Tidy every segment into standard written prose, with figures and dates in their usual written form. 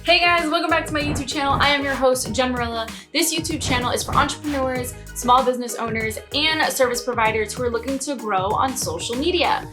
Hey guys, welcome back to my YouTube channel. I am your host, Jen Morilla. This YouTube channel is for entrepreneurs, small business owners, and service providers who are looking to grow on social media.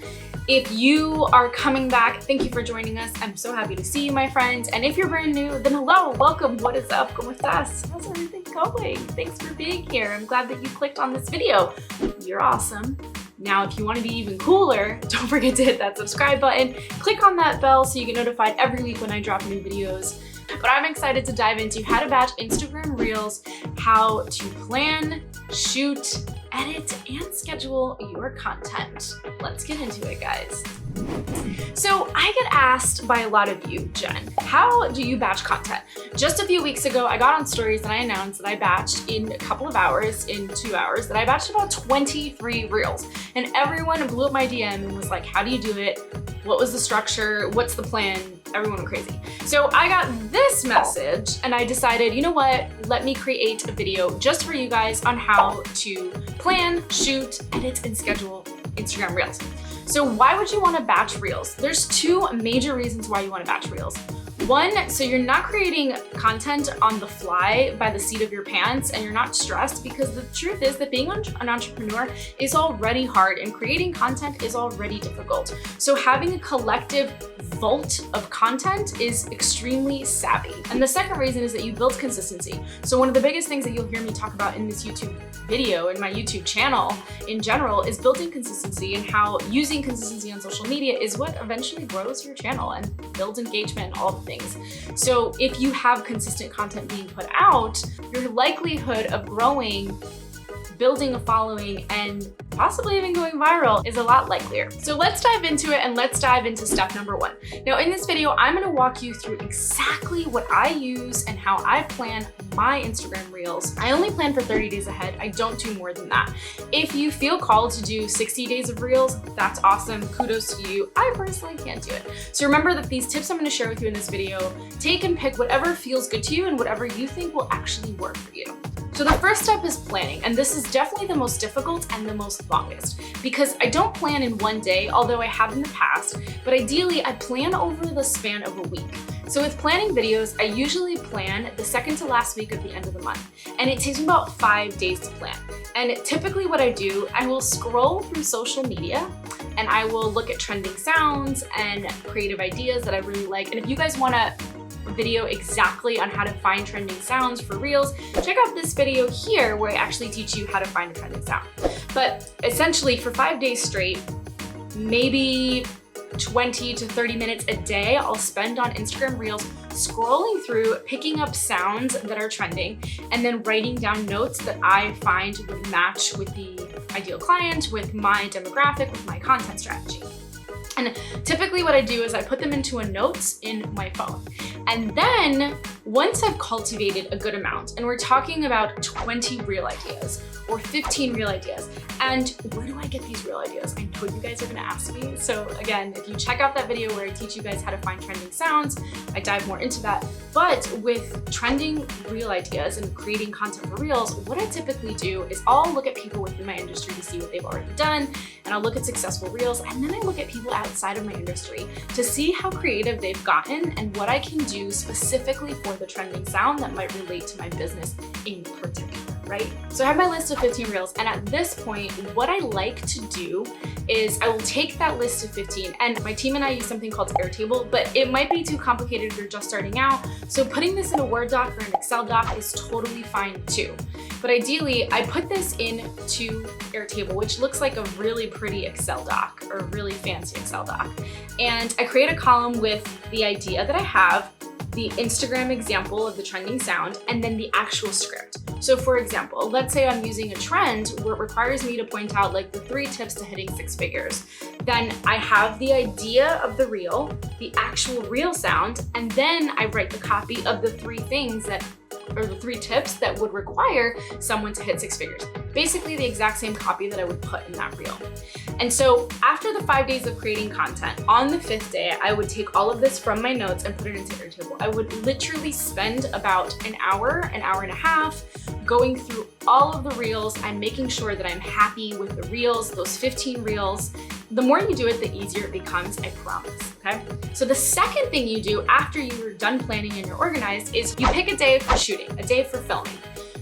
If you are coming back, thank you for joining us. I'm so happy to see you, my friends. And if you're brand new, then hello, welcome. What is up? ¿Cómo estás? How's everything going? Thanks for being here. I'm glad that you clicked on this video. You're awesome. Now, if you want to be even cooler, don't forget to hit that subscribe button. Click on that bell so you get notified every week when I drop new videos. But I'm excited to dive into how to batch Instagram Reels, how to plan, shoot, edit, and schedule your content. Let's get into it, guys. So I get asked by a lot of you, Jen, how do you batch content? Just a few weeks ago, I got on stories and I announced that I batched in a couple of hours, in 2 hours, that I batched about 23 Reels. And everyone blew up my DM and was like, how do you do it? What was the structure? What's the plan? Everyone went crazy. So I got this message and I decided, you know what? Let me create a video just for you guys on how to plan, shoot, edit, and schedule Instagram Reels. So why would you want to batch Reels? There's two major reasons why you want to batch Reels. One, so you're not creating content on the fly by the seat of your pants and you're not stressed, because the truth is that being an entrepreneur is already hard and creating content is already difficult. So having a collective vault of content is extremely savvy. And the second reason is that you build consistency. So one of the biggest things that you'll hear me talk about in this YouTube video, in my YouTube channel in general, is building consistency, and how using consistency on social media is what eventually grows your channel and builds engagement and all the things. So if you have consistent content being put out, your likelihood of growing, building a following, and possibly even going viral is a lot likelier. So let's dive into it, and let's dive into step number one. Now in this video, I'm gonna walk you through exactly what I use and how I plan my Instagram Reels. I only plan for 30 days ahead. I don't do more than that. If you feel called to do 60 days of Reels, that's awesome. Kudos to you. I personally can't do it. So remember that these tips I'm gonna share with you in this video, take and pick whatever feels good to you and whatever you think will actually work for you. So the first step is planning, and this is definitely the most difficult and the most longest, because I don't plan in one day, although I have in the past, but ideally I plan over the span of a week. So with planning videos, I usually plan the second to last week of the end of the month, and it takes me about 5 days to plan. And typically what I do, I will scroll through social media and I will look at trending sounds and creative ideas that I really like. And if you guys want a video exactly on how to find trending sounds for Reels, check out this video here where I actually teach you how to find a trending sound. But essentially for 5 days straight, maybe 20 to 30 minutes a day, I'll spend on Instagram Reels scrolling through, picking up sounds that are trending, and then writing down notes that I find would match with the ideal client, with my demographic, with my content strategy. And typically what I do is I put them into a notes in my phone. And then once I've cultivated a good amount, and we're talking about 20 Reel ideas or 15 Reel ideas, and where do I get these Reel ideas? I know you guys are gonna ask me. So again, if you check out that video where I teach you guys how to find trending sounds, I dive more into that. But with trending Reel ideas and creating content for Reels, what I typically do is I'll look at people within my industry to see what they've already done, and I'll look at successful Reels, and then I look at people outside of my industry to see how creative they've gotten and what I can do specifically for the trending sound that might relate to my business in particular, right? So I have my list of 15 Reels, and at this point, what I like to do is I will take that list of 15, and my team and I use something called Airtable, but it might be too complicated if you're just starting out. So putting this in a Word doc or an Excel doc is totally fine too. But ideally, I put this into Airtable, which looks like a really pretty Excel doc or a really fancy Excel doc. And I create a column with the idea that I have, the Instagram example of the trending sound, and then the actual script. So for example, let's say I'm using a trend where it requires me to point out like the 3 tips to hitting 6 figures. Then I have the idea of the reel, the actual reel sound, and then I write the copy of the 3 things that, or the 3 tips that would require someone to hit 6 figures. Basically the exact same copy that I would put in that reel. And so after the 5 days of creating content, on the 5th day, I would take all of this from my notes and put it into Airtable. I would literally spend about an hour and a half going through all of the reels and making sure that I'm happy with the reels, those 15 reels, The more you do it, the easier it becomes, I promise, okay? So the second thing you do after you're done planning and you're organized is you pick a day for shooting, a day for filming.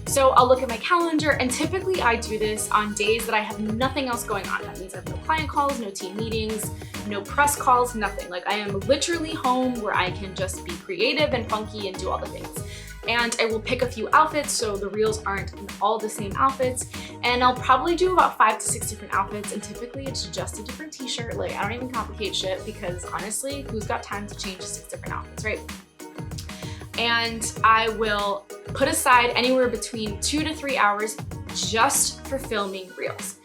So I'll look at my calendar, and typically I do this on days that I have nothing else going on. That means I have no client calls, no team meetings, no press calls, nothing. Like I am literally home where I can just be creative and funky and do all the things. And I will pick a few outfits so the reels aren't all the same outfits. And I'll probably do about 5 to 6 different outfits, and typically it's just a different t-shirt. Like I don't even complicate shit, because honestly, who's got time to change 6 different outfits, right? And I will put aside anywhere between 2 to 3 hours just for filming reels.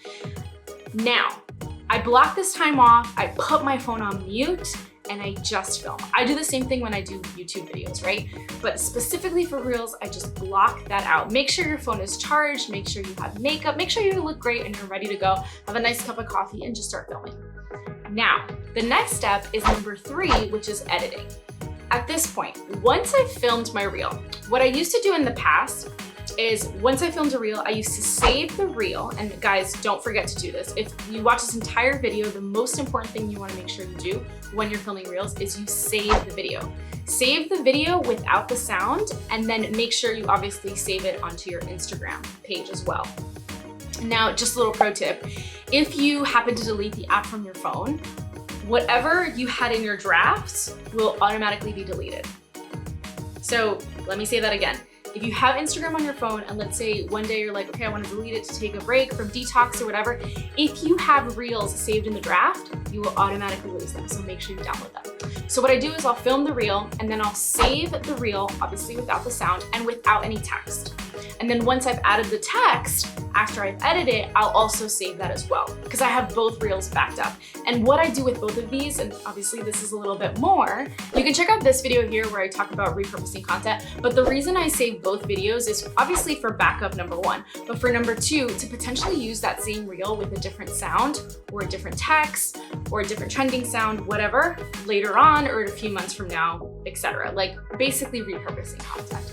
Now, I block this time off, I put my phone on mute, and I just film. I do the same thing when I do YouTube videos, right? But specifically for reels, I just block that out. Make sure your phone is charged, make sure you have makeup, make sure you look great and you're ready to go. Have a nice cup of coffee and just start filming. Now, the next step is number 3, which is editing. At this point, once I've filmed my reel, what I used to do in the past is once I filmed a reel, I used to save the reel. And guys, don't forget to do this. If you watch this entire video, the most important thing you want to make sure you do when you're filming reels is you save the video. Save the video without the sound, and then make sure you obviously save it onto your Instagram page as well. Now, just a little pro tip. If you happen to delete the app from your phone, whatever you had in your drafts will automatically be deleted. So let me say that again. If you have Instagram on your phone, and let's say one day you're like, okay, I want to delete it to take a break from detox or whatever, if you have reels saved in the draft, you will automatically lose them. So make sure you download them. So what I do is I'll film the reel, and then I'll save the reel, obviously without the sound and without any text. And then once I've added the text, after I've edited it, I'll also save that as well, because I have both reels backed up. And what I do with both of these, and obviously this is a little bit more, you can check out this video here where I talk about repurposing content. But the reason I save both videos is obviously for backup, number 1, but for number 2, to potentially use that same reel with a different sound or a different text or a different trending sound, whatever, later on or a few months from now, etc. Like basically repurposing content.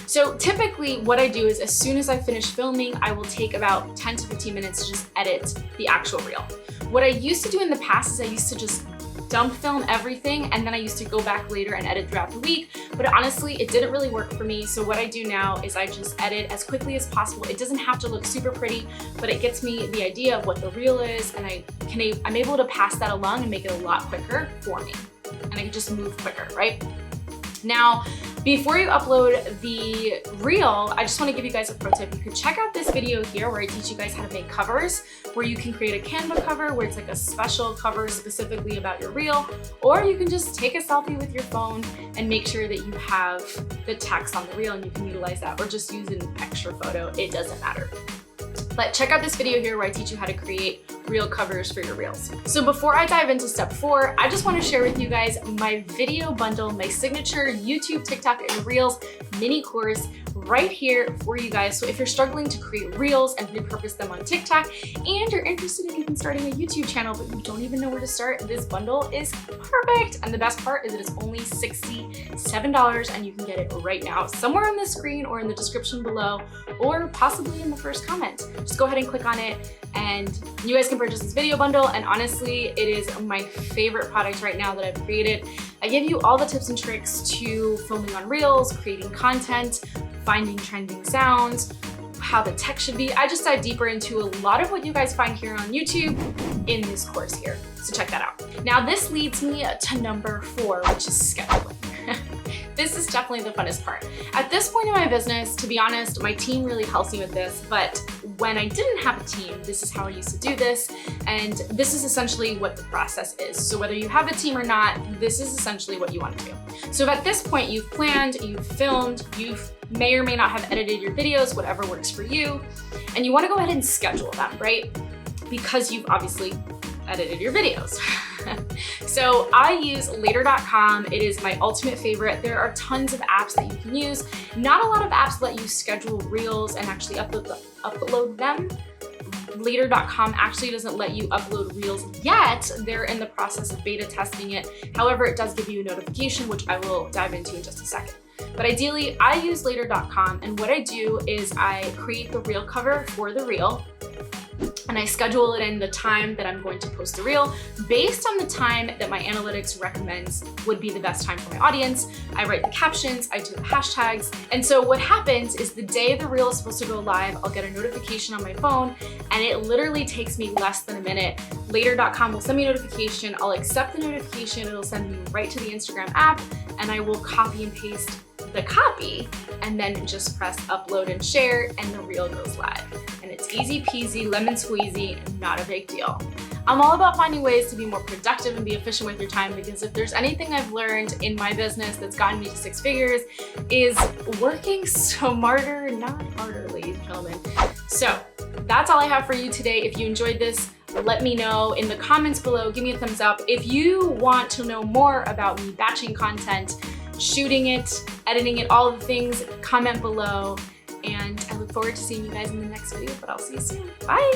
So typically what I do is as soon as I finish filming, I will take about 10 to 15 minutes to just edit the actual reel. What I used to do in the past is I used to just dump film everything, and then I used to go back later and edit throughout the week, but honestly, it didn't really work for me. So what I do now is I just edit as quickly as possible. It doesn't have to look super pretty, but it gets me the idea of what the reel is, and I'm able to pass that along and make it a lot quicker for me. And I can just move quicker, right? Now, before you upload the reel, I just want to give you guys a pro tip. You could check out this video here where I teach you guys how to make covers, where you can create a Canva cover where it's like a special cover specifically about your reel, or you can just take a selfie with your phone and make sure that you have the text on the reel and you can utilize that, or just use an extra photo. It doesn't matter. But check out this video here where I teach you how to create reel covers for your reels. So before I dive into step 4, I just want to share with you guys my video bundle, my signature YouTube, TikTok, and Reels mini course right here for you guys. So if you're struggling to create reels and repurpose them on TikTok, and you're interested in even starting a YouTube channel, but you don't even know where to start, this bundle is perfect. And the best part is it is only $67, and you can get it right now, somewhere on the screen or in the description below, or possibly in the first comment. Just go ahead and click on it, and you guys can purchase this video bundle. And honestly, it is my favorite product right now that I've created. I give you all the tips and tricks to filming on reels, creating content, finding trending sounds, how the text should be. I just dive deeper into a lot of what you guys find here on YouTube in this course here. So check that out. Now this leads me to number 4, which is scheduling. This is definitely the funnest part. At this point in my business, to be honest, my team really helps me with this, but when I didn't have a team, this is how I used to do this, and this is essentially what the process is. So whether you have a team or not, this is essentially what you want to do. So at this point, you've planned, you've filmed, you may or may not have edited your videos, whatever works for you, and you want to go ahead and schedule them, right? Because you've obviously edited your videos. So I use later.com. It is my ultimate favorite. There are tons of apps that you can use. Not a lot of apps let you schedule reels and actually upload them. Later.com actually doesn't let you upload reels yet. They're in the process of beta testing it. However, it does give you a notification, which I will dive into in just a second. But ideally, I use later.com, and what I do is I create the reel cover for the reel. and I schedule it in the time that I'm going to post the reel based on the time that my analytics recommends would be the best time for my audience. I write the captions, I do the hashtags. And so what happens is the day the reel is supposed to go live, I'll get a notification on my phone, and it literally takes me less than a minute. Later.com will send me a notification. I'll accept the notification. It'll send me right to the Instagram app, and I will copy and paste the copy and then just press upload and share, and the reel goes live. And it's easy peasy, lemon squeezy, not a big deal. I'm all about finding ways to be more productive and be efficient with your time, because if there's anything I've learned in my business that's gotten me to 6 figures is working smarter, not harder, ladies and gentlemen. So that's all I have for you today. If you enjoyed this, let me know in the comments below. Give me a thumbs up. If you want to know more about me batching content, shooting it, editing it, all of the things, comment below. And I look forward to seeing you guys in the next video, but I'll see you soon. Bye.